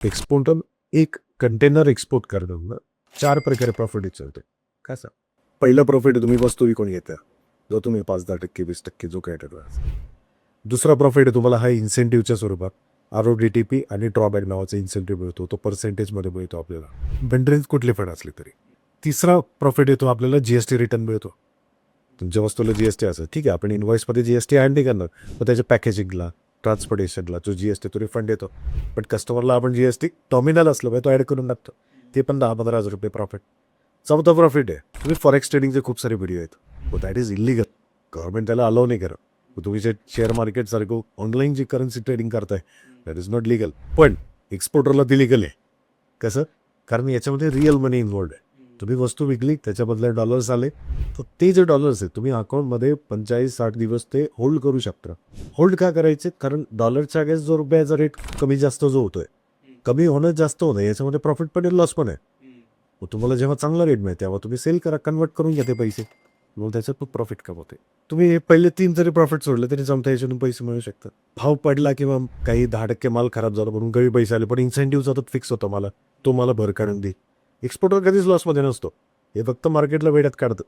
Exporter एक container export करणं 4 प्रकारे प्रॉफिट विचारते. काय सांग? पहिलं प्रॉफिट तुम्ही वस्तू विकून घेता, जो तुम्ही 5-10%, 20% जो काय ठरवा. दुसरा प्रॉफिट आहे तुम्हाला हा इन्सेंटिव्हच्या स्वरूपात RODTP आणि ड्रॉबॅक नावाचा इन्सेंटिव्ह मिळतो. तो पर्सेंटेजमध्ये मिळतो आपल्याला, बेंड्रेन्स कुठले पण असले तरी. तिसरा प्रॉफिट येतो आपल्याला GST रिटर्न मिळतो. तुमच्या वस्तूला GST असं ठीक आहे, आपण इन्व्हॉइसमध्ये GST ॲड नाही करणार, पण त्याच्या पॅकेजिंगला, ट्रान्सपोर्टेशनला जो GST तो रिफंड येतो. पण कस्टमरला आपण GST नॉमिनल असलं पाहिजे तो ॲड करून टाकतो. ते पण 10-15 हजार रुपये प्रॉफिट. चौथा प्रॉफिट आहे तुम्ही फॉरेक्स ट्रेडिंगचे खूप सारे व्हिडिओ आहेत, दॅट इज इलिगल. गव्हर्नमेंट त्याला अलाव नाही करत. तुम्ही जे शेअर मार्केटसारखं ऑनलाईन जी करन्सी ट्रेडिंग करताय दॅट इज नॉट लिगल. पण एक्सपोर्टरला ती लिगल आहे. कसं? कारण याच्यामध्ये रिअल मनी इन्व्हॉल्ड आहे. तुम्ही वस्तू विकली, त्याच्या बदल्यात डॉलर्स आले, तर ते जे डॉलर्स आहेत तुम्ही अकाउंटमध्ये 45-60 दिवस ते होल्ड करू शकता. होल्ड का करायचे? कारण डॉलरच्या अगेन्स्ट जो रुपयाचा रेट कमी जास्त जो होतोय, कमी होणं जास्त होणं याच्यामध्ये प्रॉफिट पण आहे, लॉस पण आहे. मग तुम्हाला जेव्हा चांगला रेट मिळते तेव्हा तुम्ही सेल करा, कन्वर्ट करून घ्या ते पैसे, मग त्याच्यात खूप प्रॉफिट कमवते. तुम्ही हे पहिले 3 जरी प्रॉफिट सोडले तरी जमता, याच्यातून पैसे मिळू शकतात. भाव पडला किंवा काही 10% माल खराब झाला म्हणून काही पैसे आले, पण इन्सेंटिव्हचा तो फिक्स होता मला, तो मला भर काढून दे. एक्सपोर्टर कधीच लॉसमध्ये नसतो. हे फक्त मार्केटला वेड्यात काढतं.